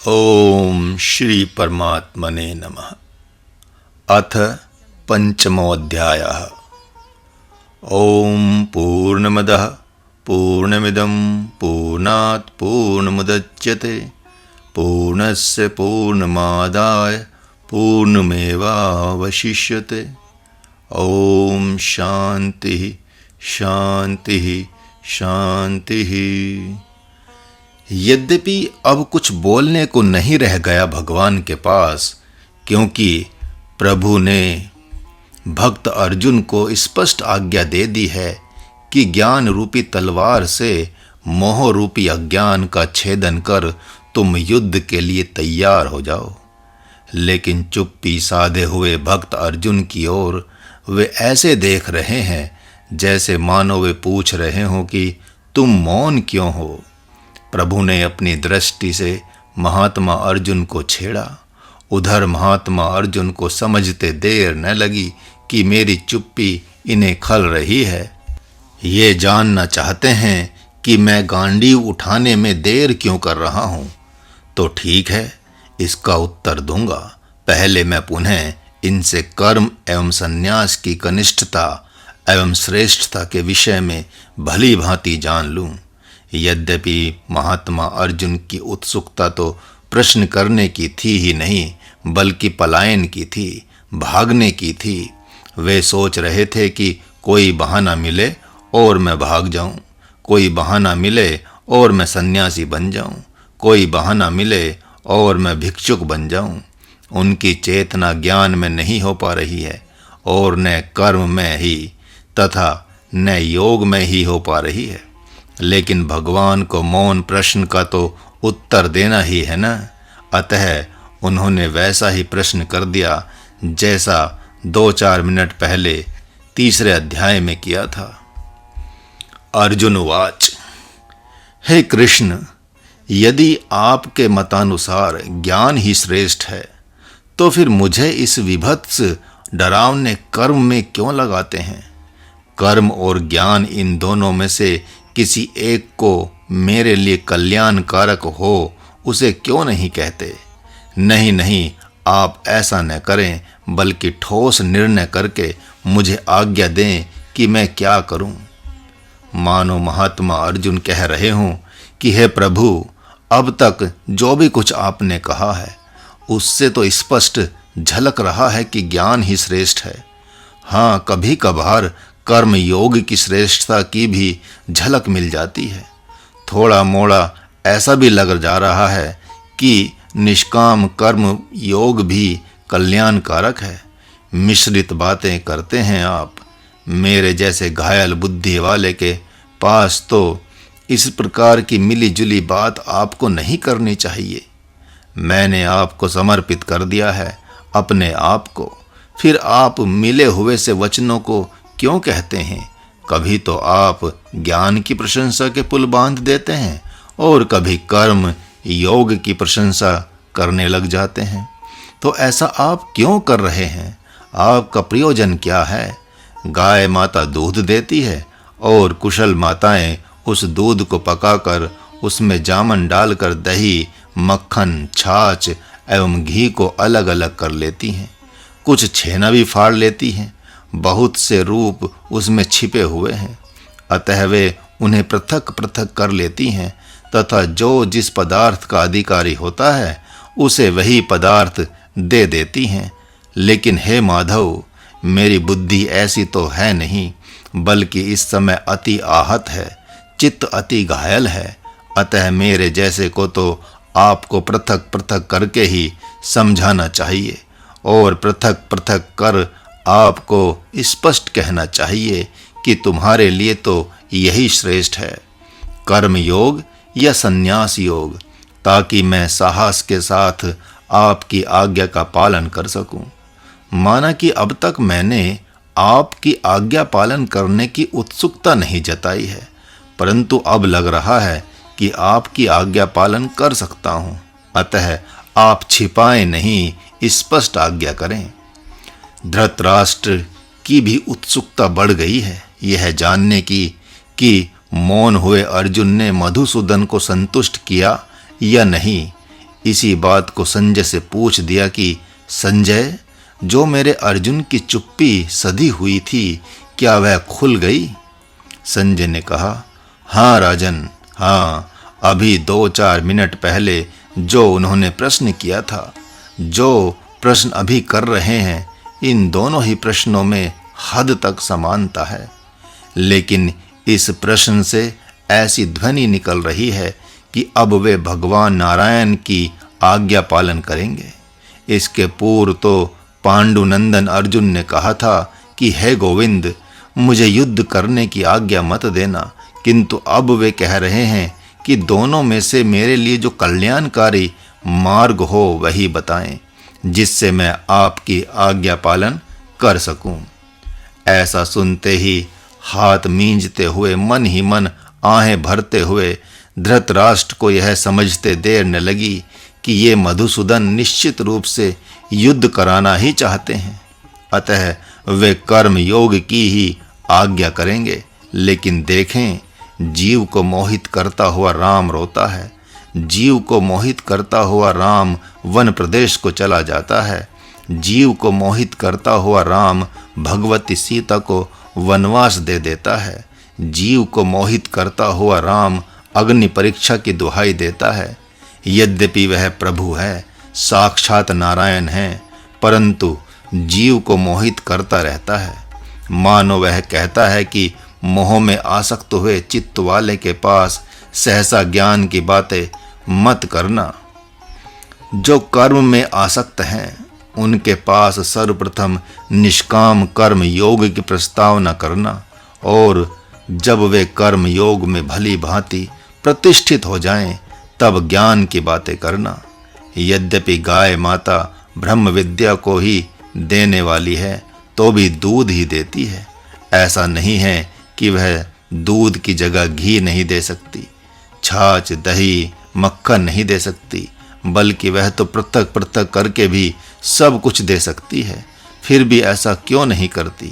ओम श्री परमात्मने नमः। अथ पंचमोऽध्यायः। ओम पूर्णमदः पूर्णमिदं पूर्णात् पूर्णमुदच्यते पूर्णस्य पूर्णमादाय पूर्णमेवावशिष्यते। ओम शांति शांति शांति। यद्यपि अब कुछ बोलने को नहीं रह गया भगवान के पास, क्योंकि प्रभु ने भक्त अर्जुन को स्पष्ट आज्ञा दे दी है कि ज्ञान रूपी तलवार से मोह रूपी अज्ञान का छेदन कर तुम युद्ध के लिए तैयार हो जाओ। लेकिन चुप्पी साधे हुए भक्त अर्जुन की ओर वे ऐसे देख रहे हैं जैसे मानो वे पूछ रहे हो कि तुम मौन क्यों हो। प्रभु ने अपनी दृष्टि से महात्मा अर्जुन को छेड़ा। उधर महात्मा अर्जुन को समझते देर न लगी कि मेरी चुप्पी इन्हें खल रही है। ये जानना चाहते हैं कि मैं गांडीव उठाने में देर क्यों कर रहा हूँ। तो ठीक है, इसका उत्तर दूंगा। पहले मैं पुनः इनसे कर्म एवं संन्यास की कनिष्ठता एवं श्रेष्ठता के विषय में भली भांति जान लूं। यद्यपि महात्मा अर्जुन की उत्सुकता तो प्रश्न करने की थी ही नहीं, बल्कि पलायन की थी, भागने की थी। वे सोच रहे थे कि कोई बहाना मिले और मैं भाग जाऊं, कोई बहाना मिले और मैं सन्यासी बन जाऊं, कोई बहाना मिले और मैं भिक्षुक बन जाऊं। उनकी चेतना ज्ञान में नहीं हो पा रही है और न कर्म में ही तथा न योग में ही हो पा रही है। लेकिन भगवान को मौन प्रश्न का तो उत्तर देना ही है ना। अतः उन्होंने वैसा ही प्रश्न कर दिया जैसा 2-4 मिनट पहले तीसरे अध्याय में किया था। अर्जुन उवाच, हे कृष्ण, यदि आपके मतानुसार ज्ञान ही श्रेष्ठ है तो फिर मुझे इस विभत्स डरावने कर्म में क्यों लगाते हैं। कर्म और ज्ञान, इन दोनों में से किसी एक को मेरे लिए कल्याणकारक हो उसे क्यों नहीं कहते। नहीं नहीं, आप ऐसा न करें, बल्कि ठोस निर्णय करके मुझे आज्ञा दें कि मैं क्या करूं। मानो महात्मा अर्जुन कह रहे हों कि हे प्रभु, अब तक जो भी कुछ आपने कहा है उससे तो स्पष्ट झलक रहा है कि ज्ञान ही श्रेष्ठ है। हाँ, कभी कभार कर्म योग की श्रेष्ठता की भी झलक मिल जाती है। थोड़ा मोड़ा ऐसा भी लग जा रहा है कि निष्काम कर्म योग भी कल्याणकारक है। मिश्रित बातें करते हैं आप। मेरे जैसे घायल बुद्धि वाले के पास तो इस प्रकार की मिली जुली बात आपको नहीं करनी चाहिए। मैंने आपको समर्पित कर दिया है अपने आप को, फिर आप मिले हुए से वचनों को क्यों कहते हैं। कभी तो आप ज्ञान की प्रशंसा के पुल बांध देते हैं और कभी कर्म योग की प्रशंसा करने लग जाते हैं। तो ऐसा आप क्यों कर रहे हैं? आपका प्रयोजन क्या है? गाय माता दूध देती है और कुशल माताएं उस दूध को पकाकर उसमें जामन डालकर दही, मक्खन, छाछ एवं घी को अलग अलग कर लेती हैं। कुछ छेना भी फाड़ लेती हैं। बहुत से रूप उसमें छिपे हुए हैं, अतः वे उन्हें पृथक पृथक कर लेती हैं तथा जो जिस पदार्थ का अधिकारी होता है उसे वही पदार्थ दे देती हैं। लेकिन हे माधव, मेरी बुद्धि ऐसी तो है नहीं, बल्कि इस समय अति आहत है, चित्त अति घायल है। अतः मेरे जैसे को तो आपको पृथक पृथक करके ही समझाना चाहिए और पृथक पृथक कर आपको स्पष्ट कहना चाहिए कि तुम्हारे लिए तो यही श्रेष्ठ है, कर्म योग या संन्यास योग, ताकि मैं साहस के साथ आपकी आज्ञा का पालन कर सकूं। माना कि अब तक मैंने आपकी आज्ञा पालन करने की उत्सुकता नहीं जताई है, परंतु अब लग रहा है कि आपकी आज्ञा पालन कर सकता हूं। अतः आप छिपाएं नहीं, स्पष्ट आज्ञा करें। धृतराष्ट्र की भी उत्सुकता बढ़ गई है यह जानने की कि मौन हुए अर्जुन ने मधुसूदन को संतुष्ट किया या नहीं। इसी बात को संजय से पूछ दिया कि संजय, जो मेरे अर्जुन की चुप्पी सधी हुई थी, क्या वह खुल गई? संजय ने कहा, हाँ राजन, हाँ, अभी 2-4 मिनट पहले जो उन्होंने प्रश्न किया था, जो प्रश्न अभी कर रहे हैं, इन दोनों ही प्रश्नों में हद तक समानता है। लेकिन इस प्रश्न से ऐसी ध्वनि निकल रही है कि अब वे भगवान नारायण की आज्ञा पालन करेंगे। इसके पूर्व तो पांडुनंदन अर्जुन ने कहा था कि हे गोविंद, मुझे युद्ध करने की आज्ञा मत देना, किंतु अब वे कह रहे हैं कि दोनों में से मेरे लिए जो कल्याणकारी मार्ग हो वही बताएं, जिससे मैं आपकी आज्ञा पालन कर सकूं। ऐसा सुनते ही हाथ मींजते हुए, मन ही मन आहें भरते हुए धृतराष्ट्र को यह समझते देर न लगी कि ये मधुसूदन निश्चित रूप से युद्ध कराना ही चाहते हैं। अतः वे कर्म योग की ही आज्ञा करेंगे। लेकिन देखें, जीव को मोहित करता हुआ राम रोता है। जीव को मोहित करता हुआ राम वन प्रदेश को चला जाता है। जीव को मोहित करता हुआ राम भगवती सीता को वनवास दे देता है। जीव को मोहित करता हुआ राम अग्नि परीक्षा की दुहाई देता है। यद्यपि वह प्रभु है, साक्षात नारायण है, परंतु जीव को मोहित करता रहता है। मानो वह कहता है कि मोह में आसक्त हुए चित्त वाले के पास सहसा ज्ञान की बातें मत करना। जो कर्म में आसक्त हैं, उनके पास सर्वप्रथम निष्काम कर्म योग की प्रस्तावना करना, और जब वे कर्म योग में भली भांति प्रतिष्ठित हो जाएं, तब ज्ञान की बातें करना। यद्यपि गाय माता ब्रह्म विद्या को ही देने वाली है, तो भी दूध ही देती है। ऐसा नहीं है कि वह दूध की जगह घी नहीं दे सकती, छाछ, दही, मक्खन नहीं दे सकती, बल्कि वह तो पृथक पृथक करके भी सब कुछ दे सकती है। फिर भी ऐसा क्यों नहीं करती?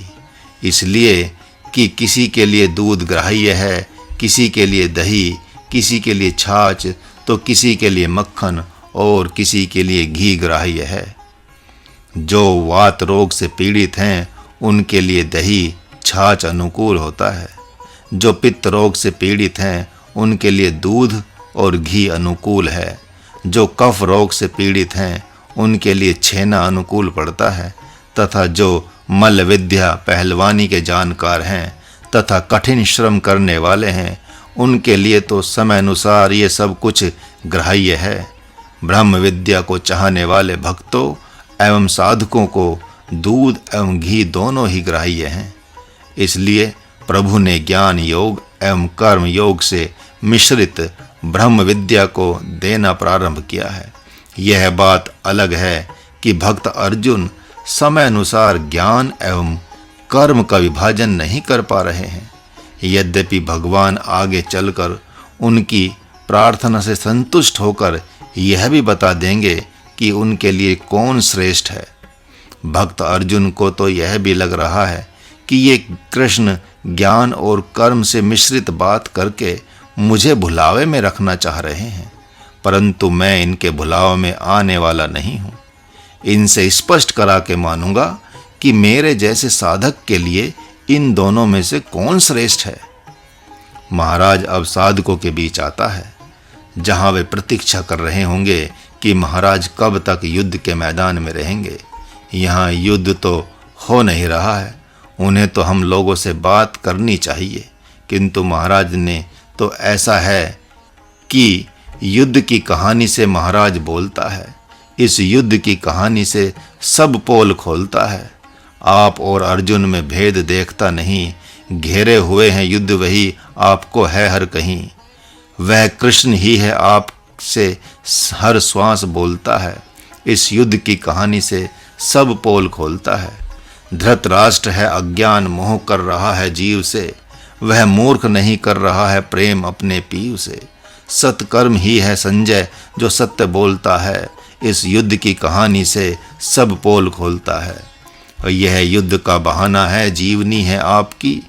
इसलिए कि किसी के लिए दूध ग्राह्य है, किसी के लिए दही, किसी के लिए छाछ, तो किसी के लिए मक्खन और किसी के लिए घी ग्राह्य है। जो वात रोग से पीड़ित हैं, उनके लिए दही, छाछ अनुकूल होता है। जो पित्त रोग से पीड़ित हैं, उनके लिए दूध और घी अनुकूल है। जो कफ रोग से पीड़ित हैं, उनके लिए छेना अनुकूल पड़ता है, तथा जो मल विद्या पहलवानी के जानकार हैं तथा कठिन श्रम करने वाले हैं, उनके लिए तो समय अनुसार ये सब कुछ ग्राह्य है। ब्रह्म विद्या को चाहने वाले भक्तों एवं साधकों को दूध एवं घी दोनों ही ग्राह्य हैं। इसलिए प्रभु ने ज्ञान योग एवं कर्म योग से मिश्रित ब्रह्म विद्या को देना प्रारंभ किया है। यह बात अलग है कि भक्त अर्जुन समय अनुसार ज्ञान एवं कर्म का विभाजन नहीं कर पा रहे हैं। यद्यपि भगवान आगे चलकर उनकी प्रार्थना से संतुष्ट होकर यह भी बता देंगे कि उनके लिए कौन श्रेष्ठ है। भक्त अर्जुन को तो यह भी लग रहा है कि ये कृष्ण ज्ञान और कर्म से मिश्रित बात करके मुझे भुलावे में रखना चाह रहे हैं, परंतु मैं इनके भुलावे में आने वाला नहीं हूँ। इनसे स्पष्ट करा के मानूंगा कि मेरे जैसे साधक के लिए इन दोनों में से कौन श्रेष्ठ है। महाराज अब साधकों के बीच आता है, जहां वे प्रतीक्षा कर रहे होंगे कि महाराज कब तक युद्ध के मैदान में रहेंगे। यहाँ युद्ध तो हो नहीं रहा है, उन्हें तो हम लोगों से बात करनी चाहिए, किंतु महाराज ने तो ऐसा है कि युद्ध की कहानी से महाराज बोलता है। इस युद्ध की कहानी से सब पोल खोलता है। आप और अर्जुन में भेद देखता नहीं, घेरे हुए हैं युद्ध वही आपको है हर कहीं। वह कृष्ण ही है आपसे हर श्वास बोलता है। इस युद्ध की कहानी से सब पोल खोलता है। धृतराष्ट्र है अज्ञान मोह कर रहा है जीव से, वह मूर्ख नहीं कर रहा है प्रेम अपने पीव से। सत्कर्म ही है संजय जो सत्य बोलता है। इस युद्ध की कहानी से सब पोल खोलता है। और यह युद्ध का बहाना है, जीवनी है आपकी।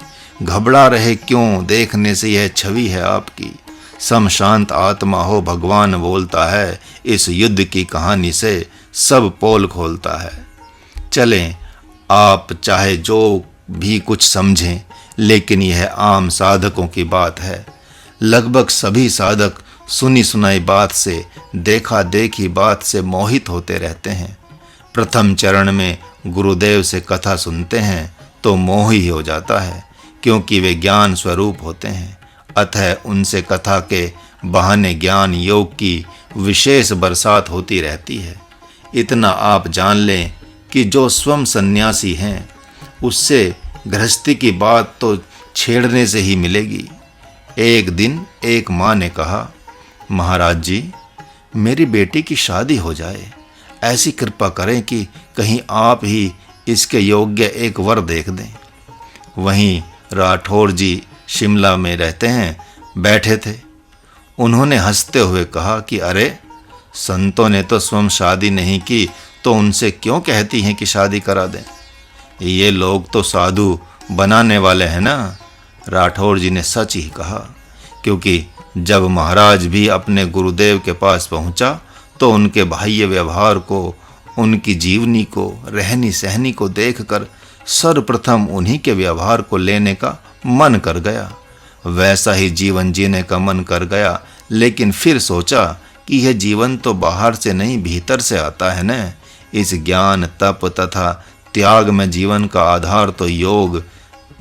घबरा रहे क्यों, देखने से यह छवि है आपकी। सम शांत आत्मा हो भगवान बोलता है, इस युद्ध की कहानी से सब पोल खोलता है। चलें, आप चाहे जो भी कुछ समझें, लेकिन यह आम साधकों की बात है। लगभग सभी साधक सुनी सुनाई बात से, देखा देखी बात से मोहित होते रहते हैं। प्रथम चरण में गुरुदेव से कथा सुनते हैं तो मोह ही हो जाता है, क्योंकि वे ज्ञान स्वरूप होते हैं। अतः उनसे कथा के बहाने ज्ञान योग की विशेष बरसात होती रहती है। इतना आप जान लें कि जो स्वयं सन्यासी हैं उससे गृहस्थी की बात तो छेड़ने से ही मिलेगी। एक दिन एक माँ ने कहा, महाराज जी, मेरी बेटी की शादी हो जाए, ऐसी कृपा करें कि कहीं आप ही इसके योग्य एक वर देख दें। वहीं राठौर जी शिमला में रहते हैं, बैठे थे। उन्होंने हंसते हुए कहा कि अरे, संतों ने तो स्वयं शादी नहीं की तो उनसे क्यों कहती हैं कि शादी करा दें? ये लोग तो साधु बनाने वाले हैं ना। राठौर जी ने सच ही कहा, क्योंकि जब महाराज भी अपने गुरुदेव के पास पहुंचा तो उनके बाह्य व्यवहार को, उनकी जीवनी को, रहनी सहनी को देखकर सर्वप्रथम उन्हीं के व्यवहार को लेने का मन कर गया। वैसा ही जीवन जीने का मन कर गया, लेकिन फिर सोचा कि यह जीवन तो बाहर से नहीं भीतर से आता है न। इस ज्ञान, तप तथा त्याग में जीवन का आधार तो योग,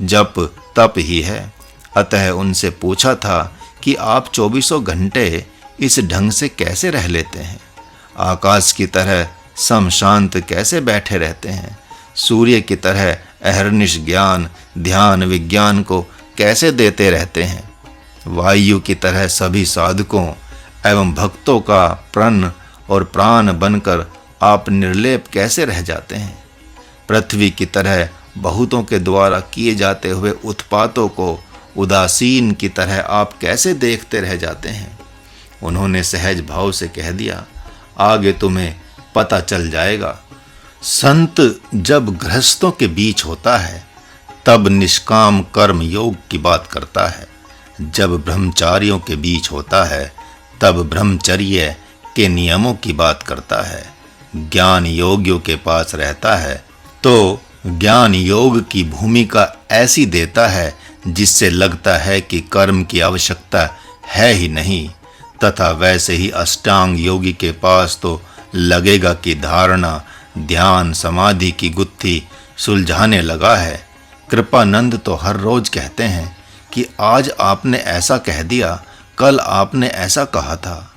जप, तप ही है। अतः उनसे पूछा था कि आप 24 घंटे इस ढंग से कैसे रह लेते हैं? आकाश की तरह सम शांत कैसे बैठे रहते हैं? सूर्य की तरह अहर्निश ज्ञान, ध्यान, विज्ञान को कैसे देते रहते हैं? वायु की तरह सभी साधकों एवं भक्तों का प्रण और प्राण बनकर आप निर्लेप कैसे रह जाते हैं? पृथ्वी की तरह बहुतों के द्वारा किए जाते हुए उत्पातों को उदासीन की तरह आप कैसे देखते रह जाते हैं? उन्होंने सहज भाव से कह दिया, आगे तुम्हें पता चल जाएगा। संत जब गृहस्थों के बीच होता है तब निष्काम कर्म योग की बात करता है। जब ब्रह्मचारियों के बीच होता है तब ब्रह्मचर्य के नियमों की बात करता है। ज्ञान योगियों के पास रहता है तो ज्ञान योग की भूमिका ऐसी देता है जिससे लगता है कि कर्म की आवश्यकता है ही नहीं, तथा वैसे ही अष्टांग योगी के पास तो लगेगा कि धारणा, ध्यान, समाधि की गुत्थी सुलझाने लगा है। कृपानंद तो हर रोज कहते हैं कि आज आपने ऐसा कह दिया, कल आपने ऐसा कहा था।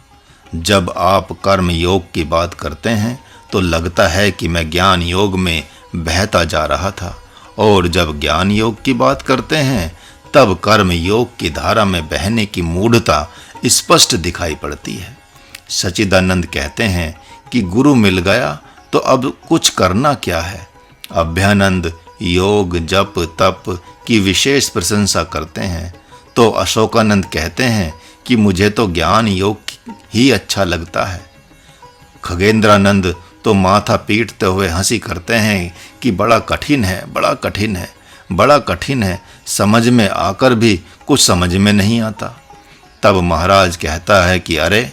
जब आप कर्म योग की बात करते हैं तो लगता है कि मैं ज्ञान योग में बहता जा रहा था, और जब ज्ञान योग की बात करते हैं तब कर्म योग की धारा में बहने की मूढ़ता स्पष्ट दिखाई पड़ती है। सच्चिदानंद कहते हैं कि गुरु मिल गया तो अब कुछ करना क्या है। अभ्यानंद योग, जप, तप की विशेष प्रशंसा करते हैं तो अशोकानंद कहते हैं कि मुझे तो ज्ञान योग ही अच्छा लगता है। खगेंद्रानंद तो माथा पीटते हुए हंसी करते हैं कि बड़ा कठिन है, बड़ा कठिन है, बड़ा कठिन है, समझ में आकर भी कुछ समझ में नहीं आता। तब महाराज कहता है कि अरे,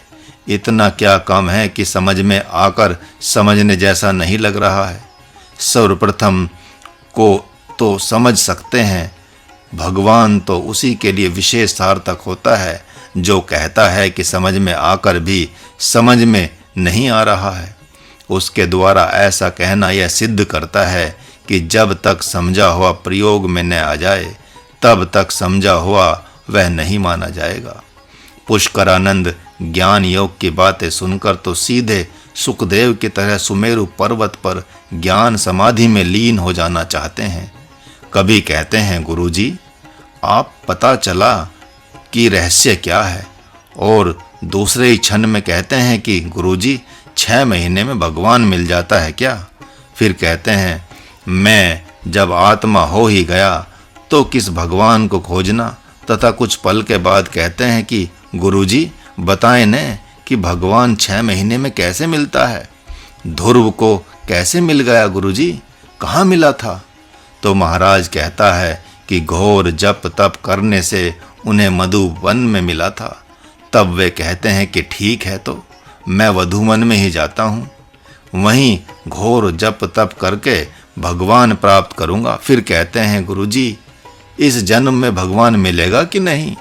इतना क्या कम है कि समझ में आकर समझने जैसा नहीं लग रहा है। सर्वप्रथम को तो समझ सकते हैं, भगवान तो उसी के लिए विशेष सार्थक होता है जो कहता है कि समझ में आकर भी समझ में नहीं आ रहा है। उसके द्वारा ऐसा कहना यह सिद्ध करता है कि जब तक समझा हुआ प्रयोग में न आ जाए तब तक समझा हुआ वह नहीं माना जाएगा। पुष्करानंद ज्ञान योग की बातें सुनकर तो सीधे सुखदेव की तरह सुमेरु पर्वत पर ज्ञान समाधि में लीन हो जाना चाहते हैं। कभी कहते हैं, गुरुजी, आप पता चला कि रहस्य क्या है, और दूसरे ही क्षण में कहते हैं कि गुरुजी 6 महीने में भगवान मिल जाता है क्या? फिर कहते हैं, मैं जब आत्मा हो ही गया तो किस भगवान को खोजना, तथा कुछ पल के बाद कहते हैं कि गुरुजी बताएं न कि भगवान 6 महीने में कैसे मिलता है? ध्रुव को कैसे मिल गया गुरुजी? कहाँ मिला था? तो महाराज कहता है कि घोर जप तप करने से उन्हें मधुवन में मिला था। तब वे कहते हैं कि ठीक है, तो मैं वधूवन में ही जाता हूँ, वहीं घोर जप तप करके भगवान प्राप्त करूँगा। फिर कहते हैं, गुरुजी इस जन्म में भगवान मिलेगा कि नहीं?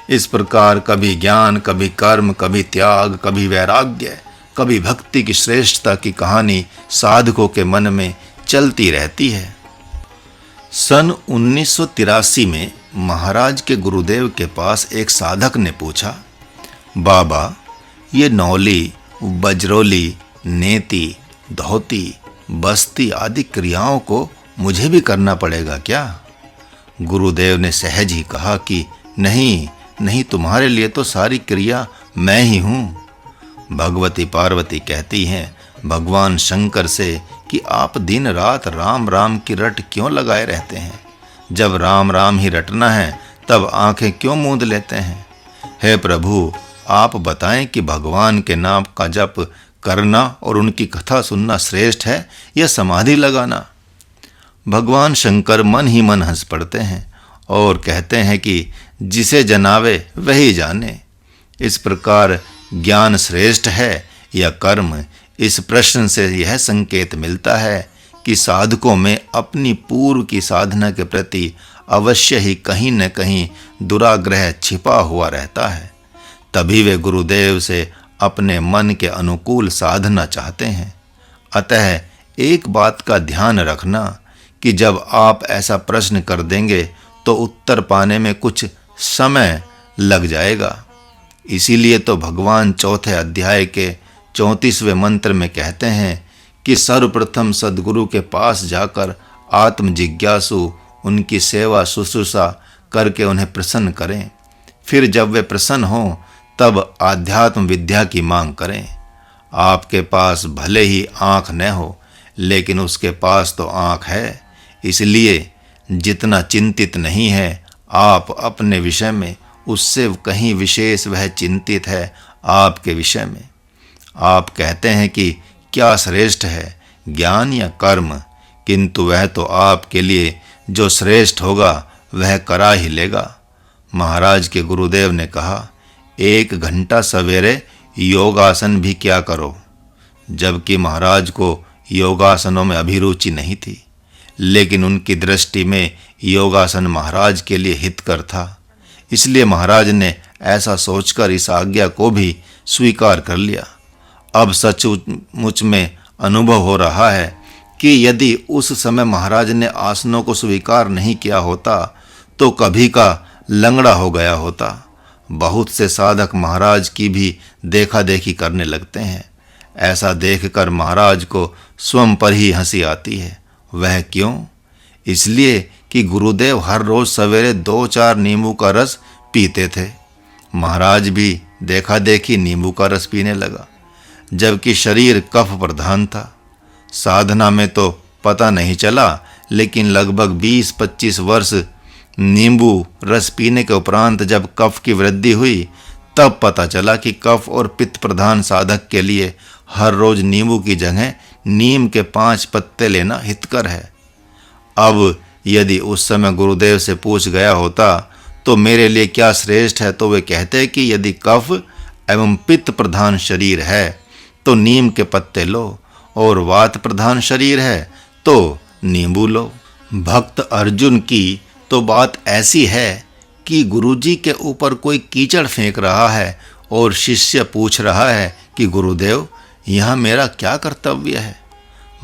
इस प्रकार कभी ज्ञान, कभी कर्म, कभी त्याग, कभी वैराग्य, कभी भक्ति की श्रेष्ठता की कहानी साधकों के मन में चलती रहती है। सन 1983 में महाराज के गुरुदेव के पास एक साधक ने पूछा, बाबा ये नौली, बजरोली, नेति, धोती, बस्ती आदि क्रियाओं को मुझे भी करना पड़ेगा क्या? गुरुदेव ने सहज ही कहा कि नहीं नहीं, तुम्हारे लिए तो सारी क्रिया मैं ही हूँ। भगवती पार्वती कहती हैं भगवान शंकर से कि आप दिन रात राम राम की रट क्यों लगाए रहते हैं? जब राम राम ही रटना है तब आंखें क्यों मूंद लेते हैं? हे प्रभु, आप बताएं कि भगवान के नाम का जप करना और उनकी कथा सुनना श्रेष्ठ है या समाधि लगाना? भगवान शंकर मन ही मन हंस पड़ते हैं और कहते हैं कि जिसे जनावे वही जाने। इस प्रकार ज्ञान श्रेष्ठ है या कर्म, इस प्रश्न से यह संकेत मिलता है कि साधकों में अपनी पूर्व की साधना के प्रति अवश्य ही कहीं न कहीं दुराग्रह छिपा हुआ रहता है। तभी वे गुरुदेव से अपने मन के अनुकूल साधना चाहते हैं। अतः एक बात का ध्यान रखना कि जब आप ऐसा प्रश्न कर देंगे तो उत्तर पाने में कुछ समय लग जाएगा। इसीलिए तो भगवान चौथे अध्याय के 34वें मंत्र में कहते हैं कि सर्वप्रथम सद्गुरु के पास जाकर आत्म जिज्ञासु उनकी सेवा शुश्रूषा करके उन्हें प्रसन्न करें। फिर जब वे प्रसन्न हों तब आध्यात्म विद्या की मांग करें। आपके पास भले ही आँख न हो, लेकिन उसके पास तो आँख है। इसलिए जितना चिंतित नहीं है आप अपने विषय में, उससे कहीं विशेष वह चिंतित है आपके विषय में। आप कहते हैं कि क्या श्रेष्ठ है, ज्ञान या कर्म? किंतु वह तो आपके लिए जो श्रेष्ठ होगा वह करा ही लेगा। महाराज के गुरुदेव ने कहा, 1 घंटा सवेरे योगासन भी क्या करो। जबकि महाराज को योगासनों में अभिरुचि नहीं थी, लेकिन उनकी दृष्टि में योगासन महाराज के लिए हितकर था। इसलिए महाराज ने ऐसा सोचकर इस आज्ञा को भी स्वीकार कर लिया। अब सचमुच में अनुभव हो रहा है कि यदि उस समय महाराज ने आसनों को स्वीकार नहीं किया होता तो कभी का लंगड़ा हो गया होता। बहुत से साधक महाराज की भी देखा देखी करने लगते हैं। ऐसा देखकर महाराज को स्वयं पर ही हंसी आती है। वह क्यों? इसलिए कि गुरुदेव हर रोज सवेरे 2-4 नींबू का रस पीते थे। महाराज भी देखा देखी नींबू का रस पीने लगा, जबकि शरीर कफ प्रधान था। साधना में तो पता नहीं चला, लेकिन लगभग 20-25 वर्ष नींबू रस पीने के उपरांत जब कफ की वृद्धि हुई तब पता चला कि कफ और पित्त प्रधान साधक के लिए हर रोज नींबू की जगह नीम के 5 पत्ते लेना हितकर है। अब यदि उस समय गुरुदेव से पूछ गया होता तो मेरे लिए क्या श्रेष्ठ है, तो वे कहते कि यदि कफ एवं पित्त प्रधान शरीर है तो नीम के पत्ते लो, और वात प्रधान शरीर है तो नींबू लो। भक्त अर्जुन की तो बात ऐसी है कि गुरुजी के ऊपर कोई कीचड़ फेंक रहा है और शिष्य पूछ रहा है कि गुरुदेव यहाँ मेरा क्या कर्तव्य है।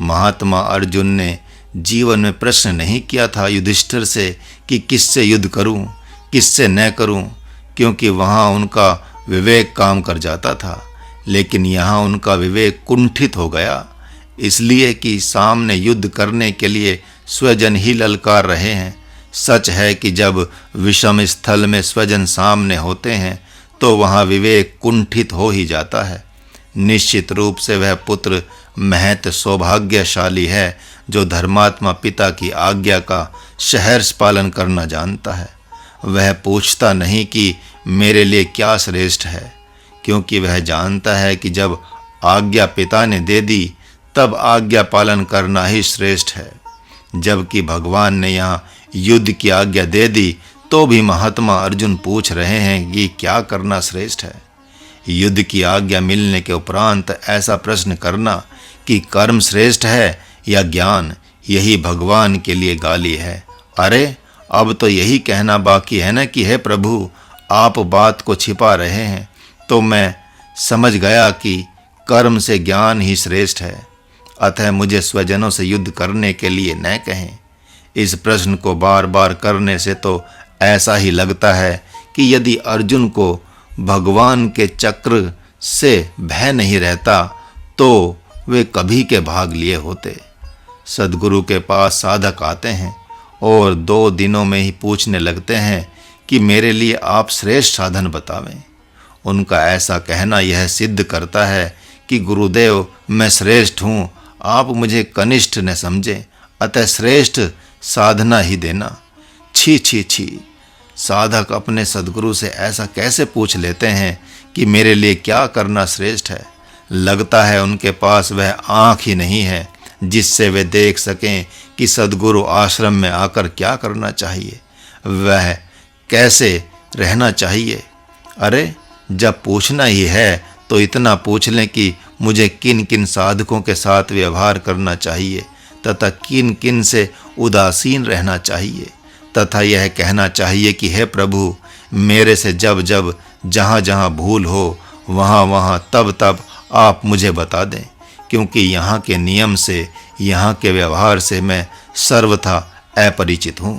महात्मा अर्जुन ने जीवन में प्रश्न नहीं किया था युधिष्ठिर से कि किससे युद्ध करूं, किससे न करूं, क्योंकि वहाँ उनका विवेक काम कर जाता था। लेकिन यहाँ उनका विवेक कुंठित हो गया, इसलिए कि सामने युद्ध करने के लिए स्वजन ही ललकार रहे हैं। सच है कि जब विषम स्थल में स्वजन सामने होते हैं तो वहाँ विवेक कुंठित हो ही जाता है। निश्चित रूप से वह पुत्र महत सौभाग्यशाली है जो धर्मात्मा पिता की आज्ञा का सहर्ष पालन करना जानता है। वह पूछता नहीं कि मेरे लिए क्या श्रेष्ठ है, क्योंकि वह जानता है कि जब आज्ञा पिता ने दे दी तब आज्ञा पालन करना ही श्रेष्ठ है। जबकि भगवान ने यहाँ युद्ध की आज्ञा दे दी तो भी महात्मा अर्जुन पूछ रहे हैं कि क्या करना श्रेष्ठ है। युद्ध की आज्ञा मिलने के उपरांत ऐसा प्रश्न करना कि कर्म श्रेष्ठ है या ज्ञान, यही भगवान के लिए गाली है। अरे अब तो यही कहना बाकी है ना कि हे प्रभु, आप बात को छिपा रहे हैं, तो मैं समझ गया कि कर्म से ज्ञान ही श्रेष्ठ है। अतः मुझे स्वजनों से युद्ध करने के लिए न कहें। इस प्रश्न को बार बार करने से तो ऐसा ही लगता है कि यदि अर्जुन को भगवान के चक्र से भय नहीं रहता तो वे कभी के भाग लिए होते। सद्गुरु के पास साधक आते हैं और 2 दिनों में ही पूछने लगते हैं कि मेरे लिए आप श्रेष्ठ साधन बतावें। उनका ऐसा कहना यह सिद्ध करता है कि गुरुदेव, मैं श्रेष्ठ हूँ, आप मुझे कनिष्ठ न समझें, अतः श्रेष्ठ साधना ही देना। छी छी छी, साधक अपने सद्गुरु से ऐसा कैसे पूछ लेते हैं कि मेरे लिए क्या करना श्रेष्ठ है। लगता है उनके पास वह आँख ही नहीं है जिससे वे देख सकें कि सद्गुरु आश्रम में आकर क्या करना चाहिए, वह कैसे रहना चाहिए। अरे जब पूछना ही है तो इतना पूछ लें कि मुझे किन किन साधकों के साथ व्यवहार करना चाहिए तथा किन किन से उदासीन रहना चाहिए, तथा यह कहना चाहिए कि हे प्रभु, मेरे से जब जब जहाँ जहाँ भूल हो वहाँ वहाँ तब तब आप मुझे बता दें, क्योंकि यहाँ के नियम से, यहाँ के व्यवहार से मैं सर्वथा अपरिचित हूँ।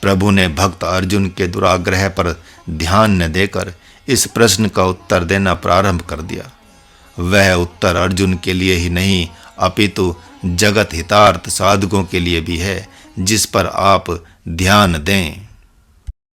प्रभु ने भक्त अर्जुन के दुराग्रह पर ध्यान न देकर इस प्रश्न का उत्तर देना प्रारंभ कर दिया। वह उत्तर अर्जुन के लिए ही नहीं अपितु जगत हितार्थ साधकों के लिए भी है, जिस पर आप ध्यान दें।